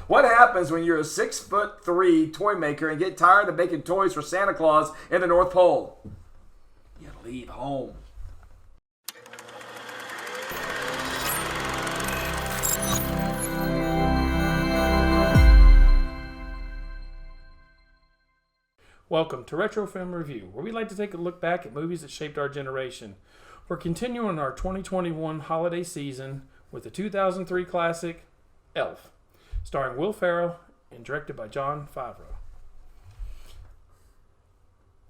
What happens when you're a 6'3" toy maker and get tired of making toys for Santa Claus in the North Pole? You leave home. Welcome to Retro Film Review, where we like to take a look back at movies that shaped our generation. We're continuing our 2021 holiday season with the 2003 classic, Elf, starring Will Ferrell and directed by Jon Favreau.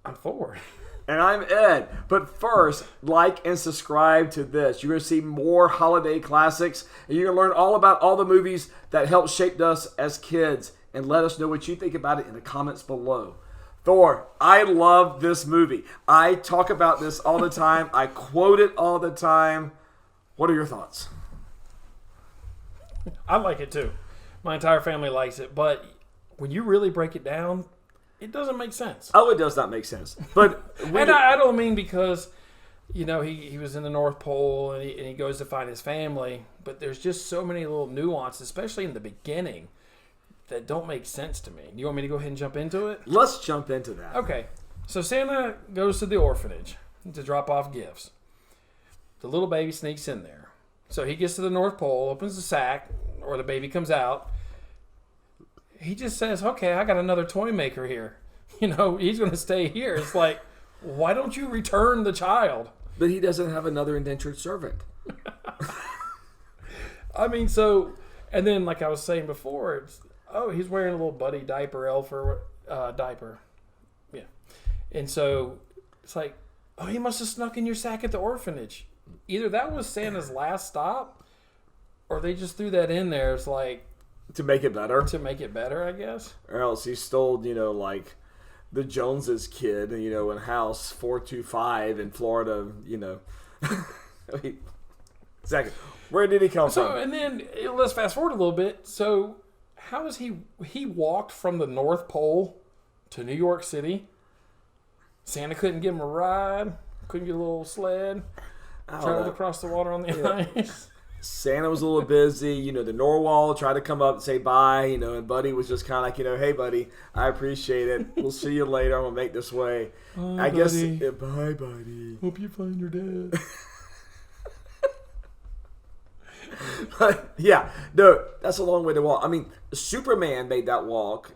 I'm Thor. And I'm Ed. But first, like and subscribe to this. You're going to see more holiday classics, and you're going to learn all about all the movies that helped shape us as kids. And let us know what you think about it in the comments below. Thor, I love this movie. I talk about this all the time. I quote it all the time. What are your thoughts? I like it too. My entire family likes it, but when you really break it down, it doesn't make sense. Oh, it does not make sense. But and I don't mean because, he was in the North Pole and he goes to find his family, but there's just so many little nuances, especially in the beginning, that don't make sense to me. You want me to go ahead and jump into it? Let's jump into that. Okay. So Santa goes to the orphanage to drop off gifts. The little baby sneaks in there. So he gets to the North Pole, opens the sack, or the baby comes out. He just says, okay, I got another toy maker here. He's going to stay here. It's like, why don't you return the child? But he doesn't have another indentured servant. And then like I was saying before, he's wearing a little buddy diaper, elf or diaper. Yeah. And so it's like, he must have snuck in your sack at the orphanage. Either that was Santa's last stop, or they just threw that in there. It's like, to make it better? To make it better, I guess. Or else he stole, like the Joneses kid, in house 425 in Florida, Second, where did he come from? And then let's fast forward a little bit. So how is he walked from the North Pole to New York City? Santa couldn't give him a ride, couldn't get a little sled, traveled across the water on the ice. Santa was a little busy, the Norwal tried to come up and say bye, and Buddy was just kind of like, hey buddy, I appreciate it. We'll see you later. I'm gonna make this way. Bye, Bye, buddy. Hope you find your dad. But yeah, no, that's a long way to walk. I mean, Superman made that walk,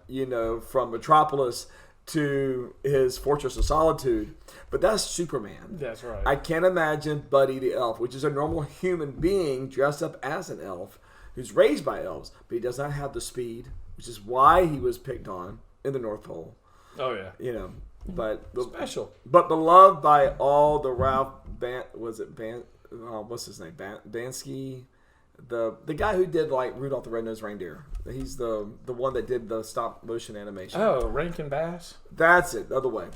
from Metropolis to his Fortress of Solitude. But that's Superman. That's right. I can't imagine Buddy the elf, which is a normal human being dressed up as an elf, who's raised by elves, but he does not have the speed, which is why he was picked on in the North Pole. Oh yeah. But special. But beloved by all the Ralph what's his name? Bansky. The guy who did like Rudolph the Red-Nosed Reindeer. He's the one that did the stop motion animation. Oh, Rankin Bass? That's it. The other way.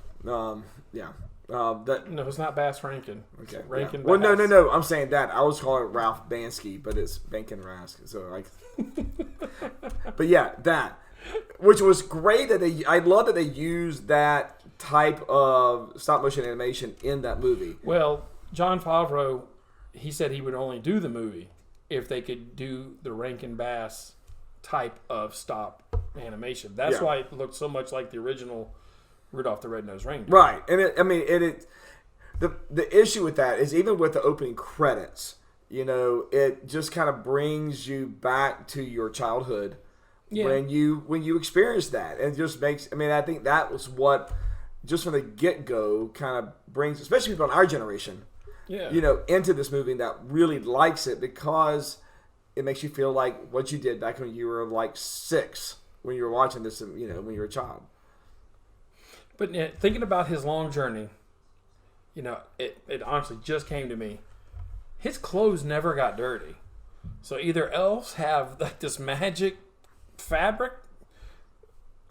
Yeah. No, it's not Bass Rankin. Okay. Rankin Bass. Well, Bass. no. I'm saying that. I was calling it Ralph Bansky, but it's Bankin Rask. So like, but yeah, that, which was great I love that they used that type of stop motion animation in that movie. Well, Jon Favreau, he said he would only do the movie if they could do the Rankin Bass type of stop animation. That's why it looked so much like the original Rudolph the Red-Nosed Reindeer. Right. And the issue with that is even with the opening credits, it just kind of brings you back to your childhood when you experience that. And it just makes, I think that was what, just from the get-go, kind of brings, especially people in our generation, into this movie that really likes it, because it makes you feel like what you did back when you were like 6, when you were watching this, when you were a child. But thinking about his long journey, it honestly just came to me. His clothes never got dirty. So either elves have like this magic fabric.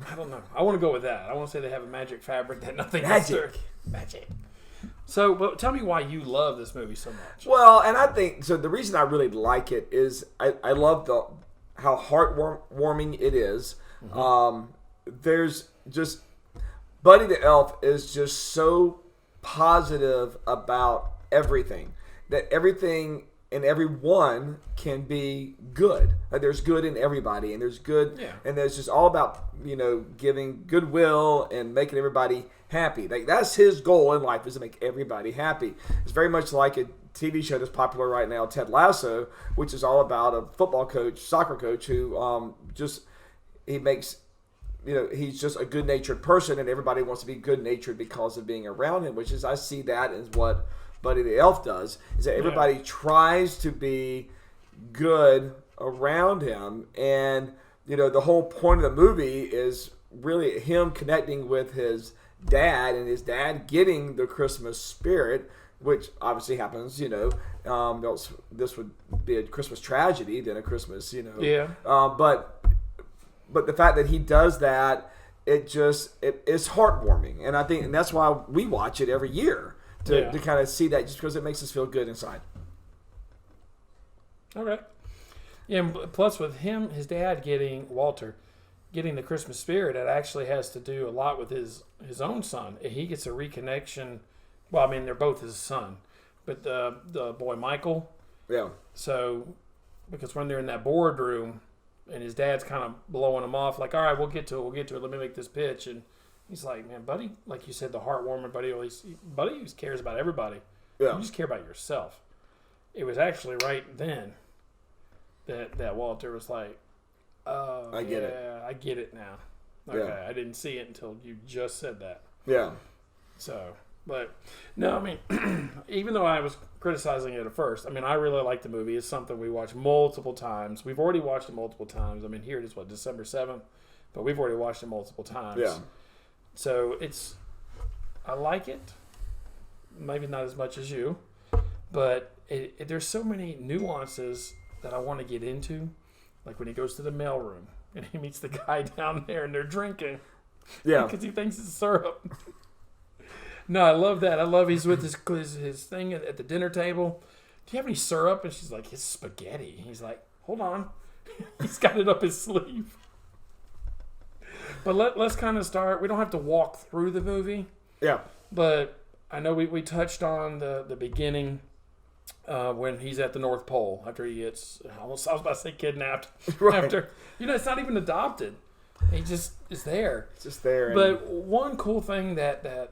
I don't know. I want to go with that. I want to say they have a magic fabric that nothing gets dirty. Magic. So, but tell me why you love this movie so much. Well, and I think, so the reason I really like it is I love how heartwarming it is. Mm-hmm. There's just, Buddy the Elf is just so positive about everything. That everything and everyone can be good. There's good in everybody, and there's good, and there's just all about giving goodwill and making everybody happy. Like that's his goal in life, is to make everybody happy. It's very much like a TV show that's popular right now, Ted Lasso, which is all about a football coach, soccer coach who he makes. He's just a good-natured person, and everybody wants to be good-natured because of being around him, which is, I see that as what Buddy the Elf does, is that everybody tries to be good around him. And, the whole point of the movie is really him connecting with his dad and his dad getting the Christmas spirit, which obviously happens, else this would be a Christmas tragedy than a Christmas, But the fact that he does that, it's heartwarming, and I think, and that's why we watch it every year to kind of see that, just because it makes us feel good inside. Okay. Yeah, and plus with his dad getting the Christmas spirit, it actually has to do a lot with his own son. He gets a reconnection. Well, I mean, they're both his son, but the boy Michael. Yeah. So, because when they're in that boardroom, and his dad's kind of blowing him off, like, all right, we'll get to it. Let me make this pitch. And he's like, man, Buddy, like you said, the heartwarming Buddy just cares about everybody. Yeah. You just care about yourself. It was actually right then that Walter was like, oh, I get it now. Okay, yeah. I didn't see it until you just said that. Yeah. So, but, no, I mean, even though I was criticizing it at first, I mean, I really like the movie. It's something we watch multiple times. We've already watched it multiple times. I mean, here it is, December 7th? But we've already watched it multiple times. Yeah. So I like it. Maybe not as much as you. But there's so many nuances that I want to get into. Like when he goes to the mailroom and he meets the guy down there and they're drinking. Yeah. Because he thinks it's syrup. No, I love that. I love he's with his thing at the dinner table. Do you have any syrup? And she's like, it's spaghetti. He's like, hold on. He's got it up his sleeve. But let's kind of start. We don't have to walk through the movie. Yeah. But I know we touched on the beginning when he's at the North Pole after he gets, I was about to say kidnapped. Right. After, it's not even adopted. He just is there. It's just there. But one cool thing that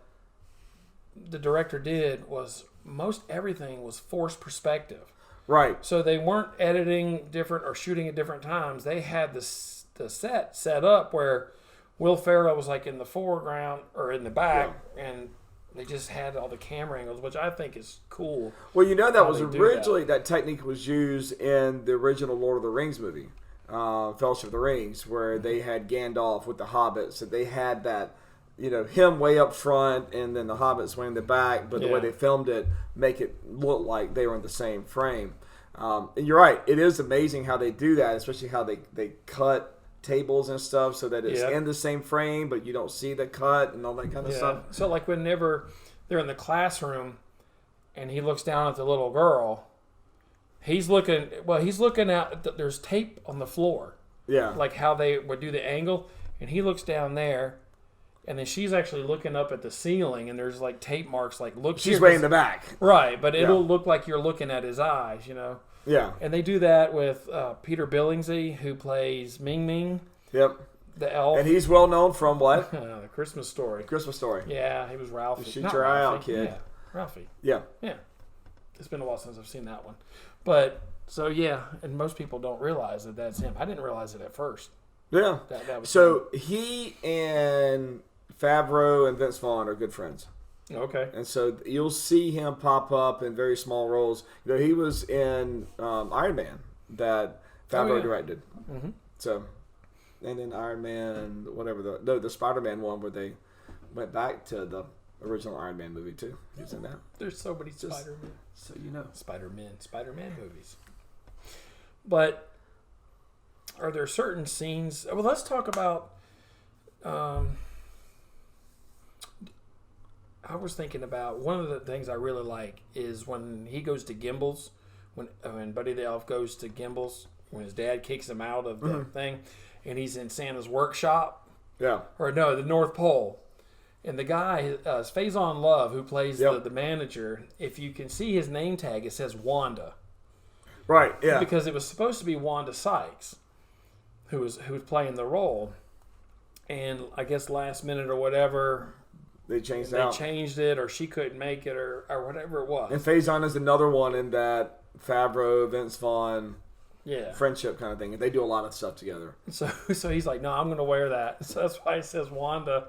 the director did was most everything was forced perspective. Right. So they weren't editing different or shooting at different times. They had the set up where Will Ferrell was like in the foreground or in the back, and they just had all the camera angles, which I think is cool. Well, that was originally that technique was used in the original Lord of the Rings movie, Fellowship of the Rings, where they had Gandalf with the hobbits. So they had that. Him way up front and then the hobbits way in the back, but the way they filmed it make it look like they were in the same frame. And you're right. It is amazing how they do that, especially how they cut tables and stuff so that it's in the same frame, but you don't see the cut and all that kind of stuff. So like whenever they're in the classroom and he looks down at the little girl, he's looking at, there's tape on the floor. Yeah. Like how they would do the angle, and he looks down there. And then she's actually looking up at the ceiling, and there's like tape marks. Like, look, she's way in the back, right? But it'll look like you're looking at his eyes, Yeah. And they do that with Peter Billingsley, who plays Ming Ming. Yep. The elf, and he's well known from what? The Christmas Story. Christmas Story. Yeah, he was Ralphie. Shoot your eye out, kid. Yeah, Ralphie. Yeah. Yeah. It's been a while since I've seen that one, but so and most people don't realize that that's him. I didn't realize it at first. Yeah. That was so him. He and Favreau and Vince Vaughn are good friends. Okay. And so you'll see him pop up in very small roles. He was in Iron Man that Favreau directed. Mm-hmm. So, and then Iron Man and whatever the Spider-Man one where they went back to the original Iron Man movie too. He's in that. There's so many Spider-Man. So Spider-Man movies. But are there certain scenes? Well, let's talk about. I was thinking about one of the things I really like is when he goes to Gimbel's, when Buddy the Elf goes to Gimbel's, when his dad kicks him out of the thing, and he's in Santa's workshop. Yeah. Or no, the North Pole. And the guy, Faison Love, who plays the manager, if you can see his name tag, it says Wanda. Right, yeah. Because it was supposed to be Wanda Sykes who was playing the role. And I guess last minute or whatever, they changed it, or she couldn't make it, or whatever it was. And Faison is another one in that Favreau, Vince Vaughn friendship kind of thing. They do a lot of stuff together. So he's like, no, I'm going to wear that. So that's why he says Wanda.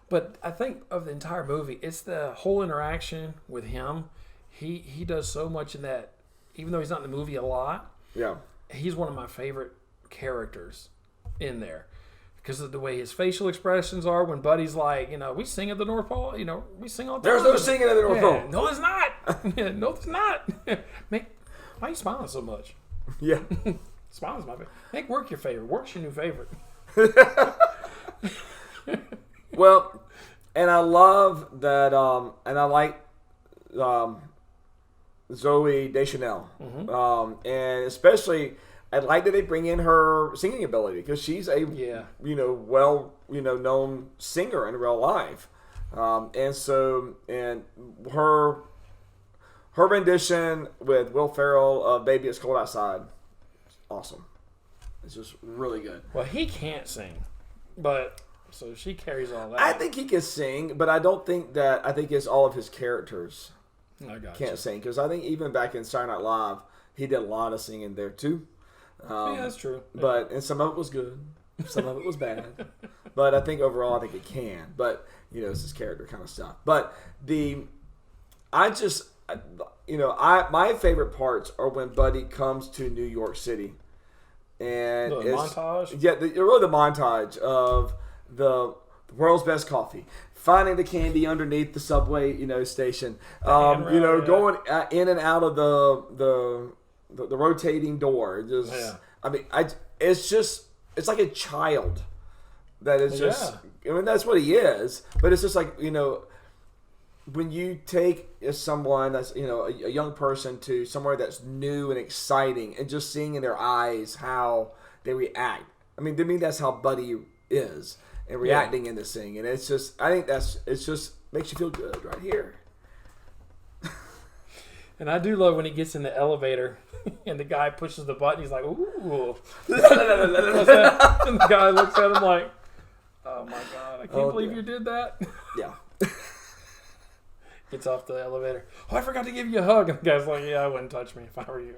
But I think of the entire movie, it's the whole interaction with him. He does so much in that, even though he's not in the movie a lot. Yeah. He's one of my favorite characters in there. Because of the way his facial expressions are when Buddy's like, we sing at the North Pole. We sing all the time. There's no singing at the North Pole. No, there's not. No, there's not. Mick, why are you smiling so much? Yeah. Smiling's my favorite. Make work your favorite. Work's your new favorite. Well, and I love that, and I like Zoe Deschanel. Mm-hmm. And especially... I like that they bring in her singing ability because she's a known singer in real life, and her rendition with Will Ferrell of "Baby It's Cold Outside," awesome. It's just really good. Well, he can't sing, but so she carries all that. I think he can sing, but I don't think that. I think it's all of his characters can't sing because I think even back in Saturday Night Live, he did a lot of singing there too. Yeah, that's true. But and some of it was good, some of it was bad. But I think overall, I think it can. But it's his character kind of stuff. But my favorite parts are when Buddy comes to New York City, and the montage. Yeah, really the montage of the world's best coffee, finding the candy underneath the subway, station, going in and out of the rotating door. It's like a child that is just, that's what he is. But it's just like, when you take someone that's, a young person to somewhere that's new and exciting and just seeing in their eyes how they react. To me, that's how Buddy is and reacting in this thing. And it's just, I think it's just makes you feel good right here. And I do love when he gets in the elevator and the guy pushes the button. He's like, ooh. And the guy looks at him like, oh my God, I can't believe you did that. Yeah. Gets off the elevator. Oh, I forgot to give you a hug. And the guy's like, yeah, I wouldn't touch me if I were you.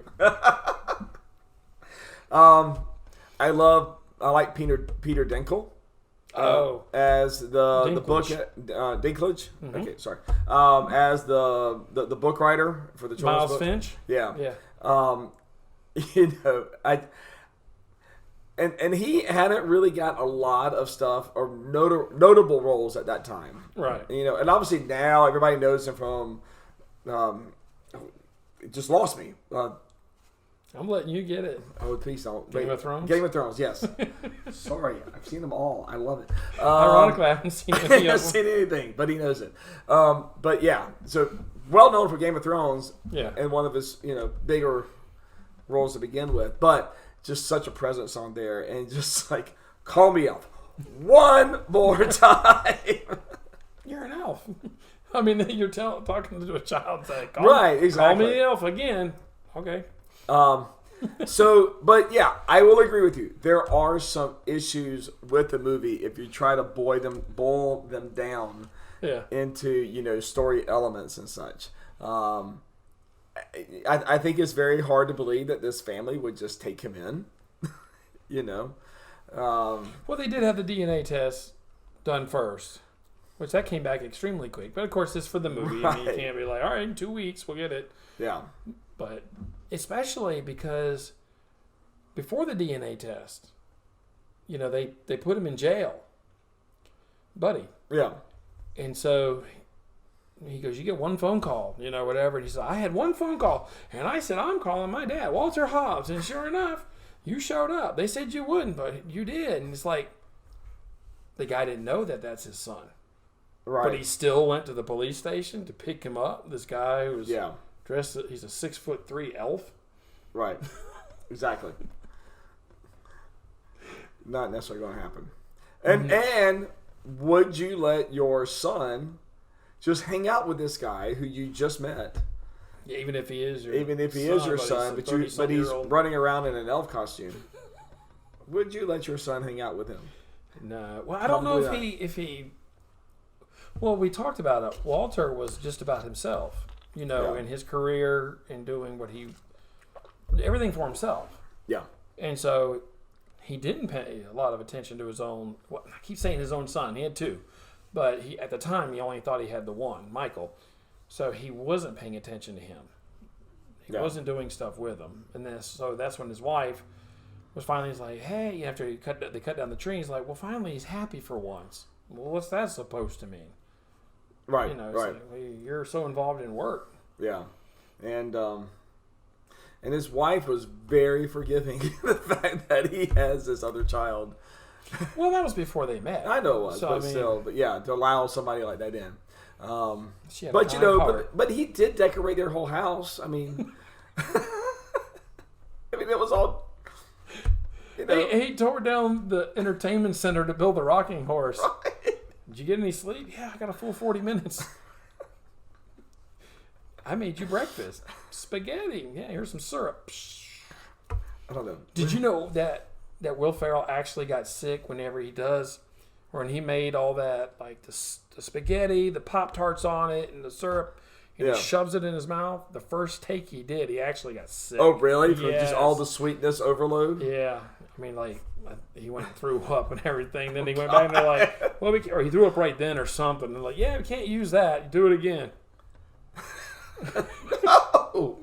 I like Peter Dinklage. As the book Dinklage. Mm-hmm. Okay, sorry. As the book writer for the children's Miles book. Finch. Yeah. And he hadn't really got a lot of stuff or notable roles at that time. Right. And obviously now everybody knows him from. It just lost me. I'm letting you get it. Oh, please don't. Game of Thrones? Game of Thrones, yes. Sorry, I've seen them all. I love it. Ironically, I haven't seen any of them. I haven't seen anything, but he knows it. But yeah, so well known for Game of Thrones. Yeah. And one of his, bigger roles to begin with. But just such a presence on there. And just like, call me up one more time. You're an elf. You're talking to a child saying, right, exactly. Call me the elf again. Okay. But yeah, I will agree with you. There are some issues with the movie if you try to boil them down into, story elements and such. I think it's very hard to believe that this family would just take him in, Well, they did have the DNA test done first, which that came back extremely quick. But of course, it's for the movie. Right. You can't be like, all right, in 2 weeks, we'll get it. Yeah. But especially because before the DNA test, they put him in jail. Buddy. Yeah. And so he goes, you get one phone call, whatever. And he said, I had one phone call. And I said, I'm calling my dad, Walter Hobbs. And sure enough, you showed up. They said you wouldn't, but you did. And it's like, the guy didn't know that that's his son. Right. But he still went to the police station to pick him up. This guy who was dressed, he's a 6'3" elf. Right. Exactly. Not necessarily going to happen. And would you let your son just hang out with this guy who you just met Yeah, even if he is your son, but he's running around in an elf costume. Would you let your son hang out with him? No. Well, I don't know if he. Well, we talked about it. Walter was just about himself, in his career and doing everything for himself. Yeah. And so he didn't pay a lot of attention to his own. Well, I keep saying his own son. He had two, but at the time he only thought he had the one, Michael. So he wasn't paying attention to him. He wasn't doing stuff with him, and so that's when his wife was finally like, "Hey," after they cut down the tree, he's like, "Well, finally he's happy for once." Well, what's that supposed to mean? Right. Right. Like, well, you're so involved in work. Yeah, and his wife was very forgiving the fact that he has this other child. Well, that was before they met. I know it was, but still, to allow somebody like that in. But but he did decorate their whole house. I mean, it was all. He tore down the entertainment center to build the rocking horse. Right. Did you get any sleep? Yeah, I got a full 40 minutes. I made you breakfast. Spaghetti. Yeah, here's some syrup. I don't know. Did you know that Will Ferrell actually got sick whenever he does? When he made all that, like the spaghetti, the Pop-Tarts on it, and the syrup, and he shoves it in his mouth. The first take he did, he actually got sick. Oh, really? From just all the sweetness overload? Yeah. I mean, like, he went and threw up and everything. Then he went back and they're like, well, or he threw up right then or something. They're like, yeah, we can't use that. Do it again. No.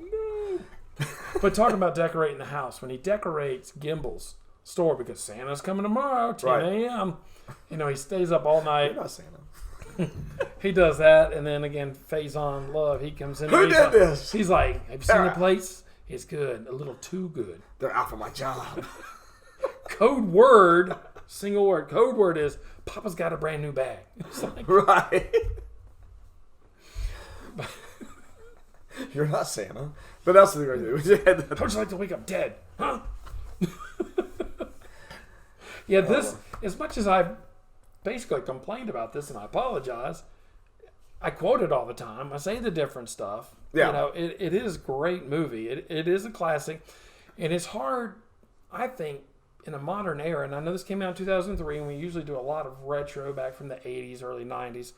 But talking about decorating the house, when he decorates Gimbel's store because Santa's coming tomorrow, 10 a.m., he stays up all night. You're not Santa. He does that, and then again, Faison Love, he comes in. Who did this? He's like, have you seen the plates? It's good. A little too good. They're out for my job. Code word, single word. Code word is Papa's got a brand new bag. It's like, right. You're not Santa. But that's what they're going to do. How'd you like to wake up dead? Huh? Yeah, as much as I've basically complained about this, and I apologize, I quote it all the time. I say the different stuff. Yeah. It is a great movie. It is a classic. And it's hard, I think, in a modern era, and I know this came out in 2003, and we usually do a lot of retro back from the 80s, early 90s.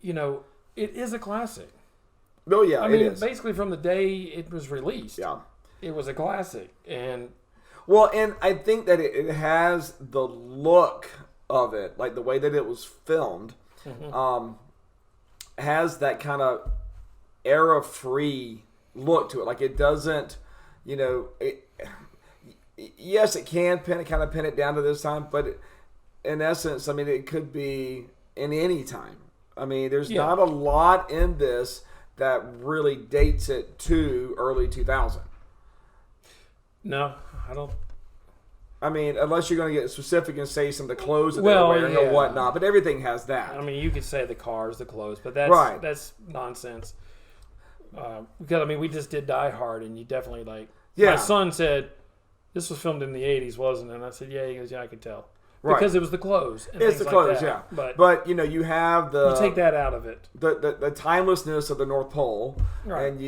It is a classic. Oh, yeah, I mean, basically from the day it was released. Yeah. It was a classic. And I think that it has the look of it, like the way that it was filmed, has that kind of era-free look to it. Like it doesn't, yes, it can kind of pin it down to this time, but in essence, I mean, it could be in any time. I mean, there's not a lot in this that really dates it to early 2000. No, I don't. I mean, unless you're going to get specific and say some of the clothes that they're wearing or whatnot, but everything has that. I mean, you could say the cars, the clothes, but that's nonsense. Because, I mean, we just did Die Hard, and you definitely, my son said, this was filmed in the 80s, wasn't it? And I said, yeah. He goes, yeah, I could tell. Right. Because it was the clothes. And it's the clothes, yeah. But, you have you take that out of it. The timelessness of the North Pole. Right. And,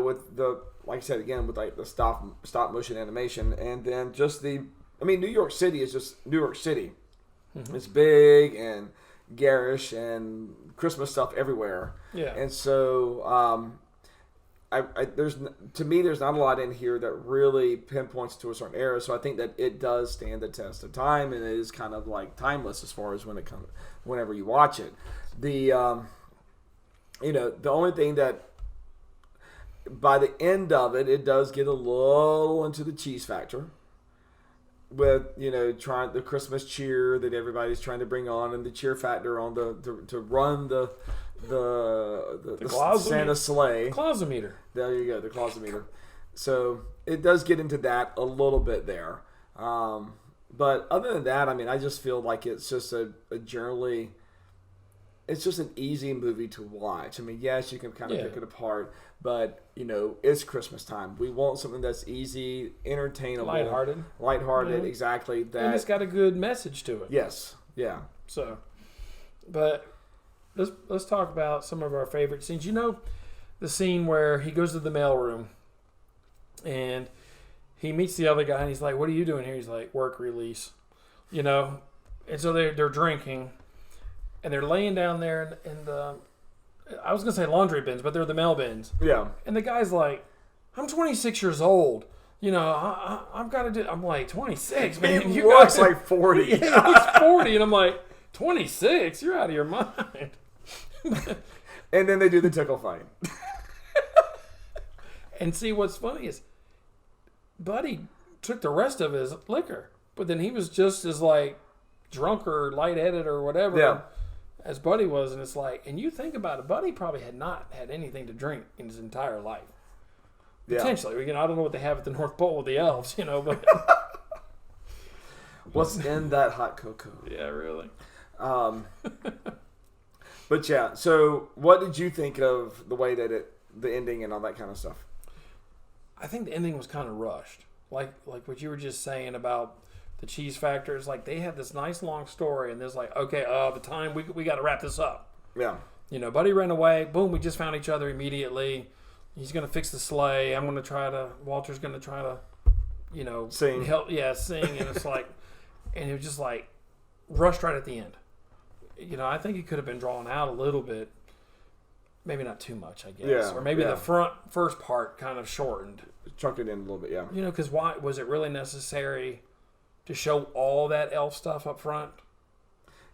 with the, like I said, again, with the stop motion animation. And then just New York City is just New York City. Mm-hmm. It's big and garish and Christmas stuff everywhere. Yeah. And so, there's not a lot in here that really pinpoints to a certain era. So I think that it does stand the test of time, and it is kind of like timeless as far as whenever you watch it. The only thing that by the end of it, it does get a little into the cheese factor. With trying the Christmas cheer that everybody's trying to bring on, and the cheer factor on to run the Santa sleigh. Clausometer. There you go, the clausometer. So it does get into that a little bit there. But other than that, I mean, I just feel like it's just it's just an easy movie to watch. I mean, yes, you can kind of pick it apart, but it's Christmas time. We want something that's easy, entertainable, lighthearted, mm-hmm. Exactly. And it's got a good message to it. Yes, yeah. So, but let's talk about some of our favorite scenes. the scene where he goes to the mailroom and he meets the other guy and he's like, "What are you doing here?" He's like, "Work release," you know. And so they're drinking and they're laying down there in the, I was gonna say laundry bins, but they're the mail bins. Yeah. And the guy's like, "I'm 26 years old. You know, I've got to do." I'm like, 26, man. He looks like 40. Yeah, he's 40, and I'm like, 26? You're out of your mind. And then they do the tickle fight. And see, what's funny is, Buddy took the rest of his liquor, but then he was just as like drunk or lightheaded or whatever as Buddy was, and it's like, and you think about it, Buddy probably had not had anything to drink in his entire life. Potentially, you know, I don't know what they have at the North Pole with the elves, you know, but what's in that hot cocoa? Yeah, really. But yeah, so what did you think of the way that the ending and all that kind of stuff? I think the ending was kind of rushed. Like what you were just saying about the cheese factors. Like, they had this nice long story, and there's like, okay, the time we got to wrap this up. Yeah. You know, Buddy ran away. Boom, we just found each other immediately. He's going to fix the sleigh. Walter's going to try to, you know, sing. Sing. And it's like, and it was just like rushed right at the end. You know, I think it could have been drawn out a little bit. Maybe not too much, I guess. Yeah, or maybe the first part kind of shortened. Chucked it in a little bit, yeah. You know, because why was it really necessary to show all that elf stuff up front?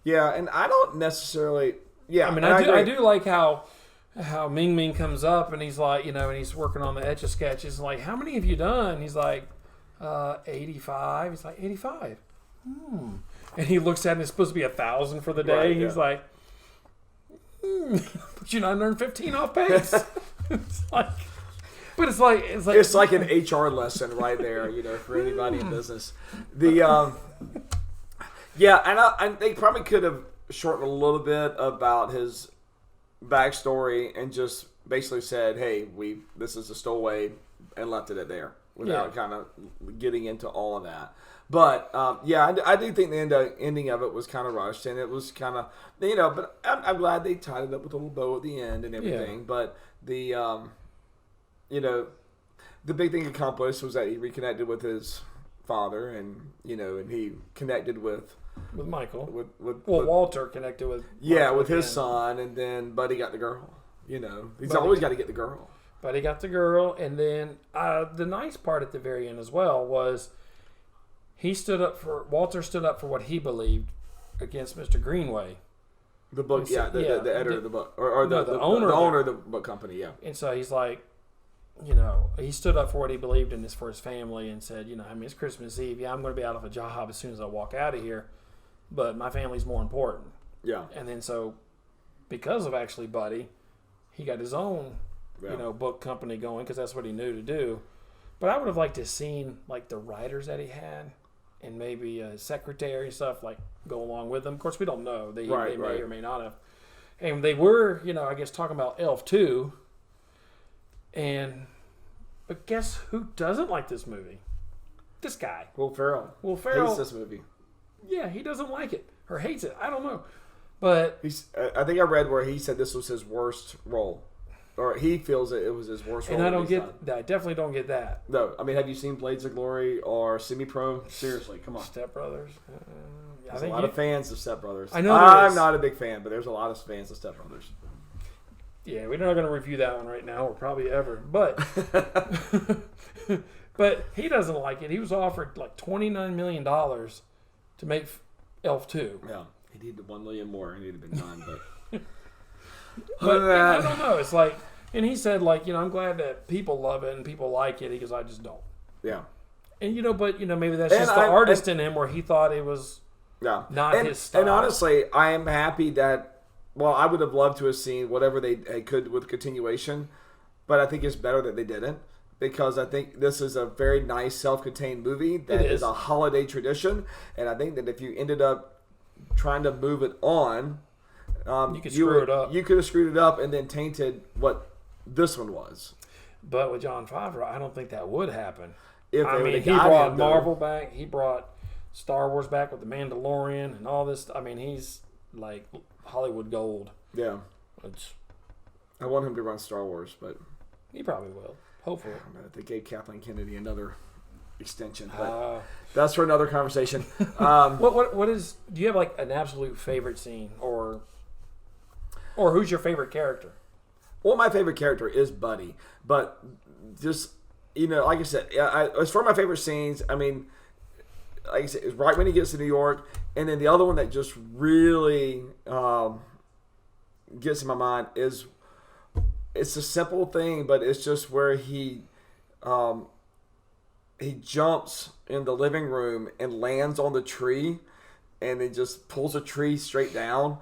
Yeah, and I don't necessarily. Yeah, I mean, I do like how Ming Ming comes up and he's like, you know, and he's working on the Etch-a-Sketches. Like, how many have you done? He's like, 85. He's like, 85. And he looks at it and it's supposed to be 1,000 for the day. Right, He's like, but you 915 off pace. It's like, but it's like an HR lesson right there, you know, for anybody in business. The and they probably could have shortened a little bit about his backstory and just basically said, "Hey, this is a stowaway," and left it at there without kind of getting into all of that. But I do think the ending of it was kind of rushed, and it was kind of, you know. But I'm glad they tied it up with a little bow at the end and everything. Yeah. But the you know, the big thing accomplished was that he reconnected with his father, and you know, and he connected with Michael. Walter connected with Michael with his son, and then Buddy got the girl. You know, he's always got to get the girl. Buddy got the girl, and then the nice part at the very end as well was Walter stood up for what he believed against Mr. Greenway. The book, the editor of the book, or the owner of the book company, yeah. And so he's like, you know, he stood up for what he believed in for his family and said, you know, I mean, it's Christmas Eve. Yeah, I'm going to be out of a job as soon as I walk out of here, but my family's more important. Yeah. And then so, because of actually Buddy, he got his own, you know, book company going because that's what he knew to do. But I would have liked to have seen, like, the writers that he had and maybe a secretary and stuff, like, go along with them. Of course, we don't know. They may or may not have. And they were, you know, I guess, talking about Elf 2. But guess who doesn't like this movie? This guy. Will Ferrell. Hates this movie. Yeah, he doesn't like it. Or hates it. I don't know. But I think I read where he said this was his worst role. Or he feels that it was his worst role. And I definitely don't get that. No. I mean, have you seen Blades of Glory or Semi-Pro? Seriously, come on. Step Brothers. There's a lot of fans of Step Brothers. I know I'm not a big fan, but there's a lot of fans of Step Brothers. Yeah, we're not going to review that one right now, or probably ever. But but he doesn't like it. He was offered like $29 million to make Elf 2. Yeah, he needed $1 million more. He needed to be done, but... But I don't know. It's like, and he said, like, you know, I'm glad that people love it and people like it. He goes, I just don't. Yeah. And, you know, but, you know, maybe that's just the artist in him where he thought it was not his style. And honestly, I am happy that, well, I would have loved to have seen whatever they could with continuation, but I think it's better that they didn't, because I think this is a very nice self-contained movie that is a holiday tradition, and I think that if you ended up trying to move it on, you could screw it up. You could have screwed it up and then tainted what this one was. But with Jon Favreau, I don't think that would happen. He brought Marvel back. He brought Star Wars back with the Mandalorian and all this. I mean, he's like Hollywood gold. Yeah. I want him to run Star Wars, but he probably will. Hopefully. I don't know. They gave Kathleen Kennedy another extension, but that's for another conversation. What is? Do you have like an absolute favorite scene, or who's your favorite character? Well, my favorite character is Buddy, but just like I said, as for my favorite scenes, I mean, like I said, it's right when he gets to New York, and then the other one that just really gets in my mind is it's a simple thing, but it's just where he jumps in the living room and lands on the tree, and then just pulls a tree straight down.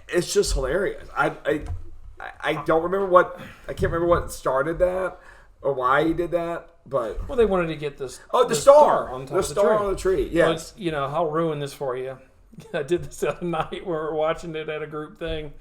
It's just hilarious. I don't remember I can't remember what started that or why he did that, but they wanted to get this. Oh, the star on top the of the star tree. on the tree. Yes. Well, I'll ruin this for you. I did this the other night when we were watching it at a group thing.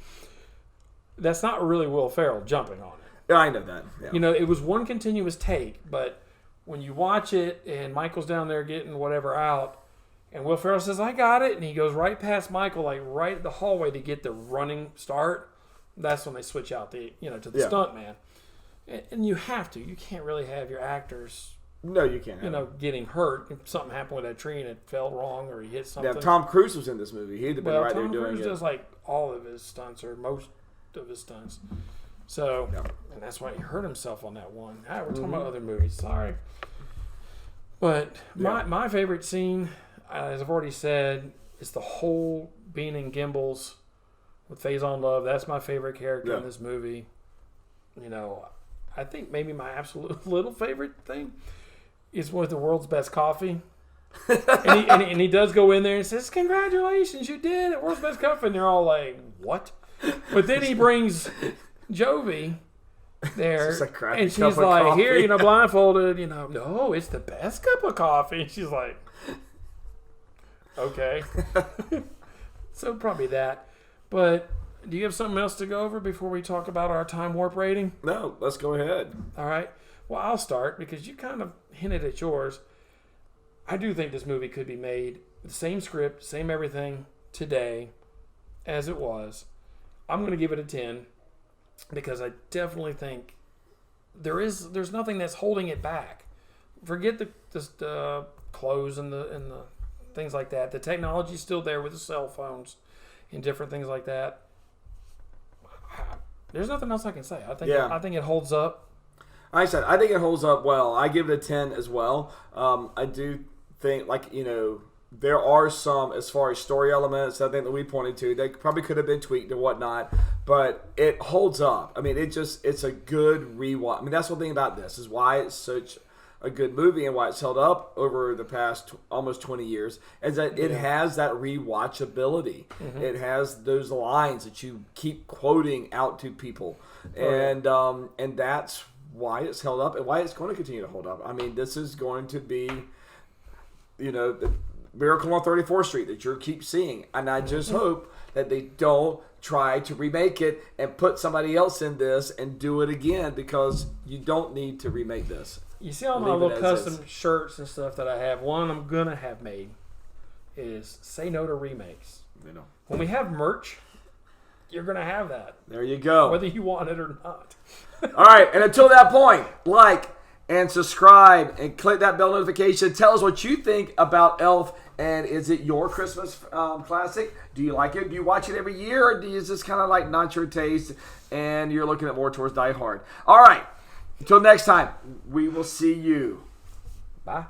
That's not really Will Ferrell jumping on it. Yeah, I know that. Yeah. It was one continuous take, but when you watch it and Michael's down there getting whatever out, and Will Ferrell says, "I got it," and he goes right past Michael, like right at the hallway to get the running start. That's when they switch out to the stunt man. And you have to. You can't really have your actors. No, you can't. Getting hurt. If something happened with that tree and it fell wrong or he hit something. Yeah, Tom Cruise was in this movie. He'd have been right there doing it. Tom Cruise does like all of his stunts or most of his stunts. So, and that's why he hurt himself on that one. We're talking about other movies. Sorry. But my favorite scene, as I've already said, is the whole being in Gimbals with Faison Love. That's my favorite character in this movie. I think maybe my absolute little favorite thing is with the world's best coffee. and he does go in there and says, "Congratulations, you did it, world's best coffee." And they're all like, "What?" But then he brings Jovi there, and she's like, coffee. "Here, blindfolded, no, it's the best cup of coffee." And she's like, "Okay." So probably that. But do you have something else to go over before we talk about our time warp rating? No, let's go ahead. All right. Well, I'll start because you kind of hinted at yours. I do think this movie could be made with the same script, same everything today as it was. I'm going to give it a 10 because I definitely think there's nothing that's holding it back. Forget the clothes and the things like that. The technology's still there with the cell phones and different things like that. There's nothing else I can say. I think it holds up. I think it holds up well. I give it a 10 as well. I do think, there are some, as far as story elements, I think that we pointed to, they probably could have been tweaked and whatnot, but it holds up. I mean, it's a good rewatch. I mean, that's the thing about this, is why it's such a good movie and why it's held up over the past almost 20 years, is that it has that rewatchability. Mm-hmm. It has those lines that you keep quoting out to people. And that's why it's held up and why it's going to continue to hold up. I mean, this is going to be, the Miracle on 34th Street that you keep seeing. And I just hope that they don't try to remake it and put somebody else in this and do it again, because you don't need to remake this. You see all my little custom shirts and stuff that I have. One I'm going to have made is say no to remakes. When we have merch, you're going to have that. There you go. Whether you want it or not. All right. And until that point, like and subscribe and click that bell notification. Tell us what you think about Elf. And is it your Christmas classic? Do you like it? Do you watch it every year? Or do you just kind of like not your taste and you're looking at more towards Die Hard? All right. Until next time, we will see you. Bye.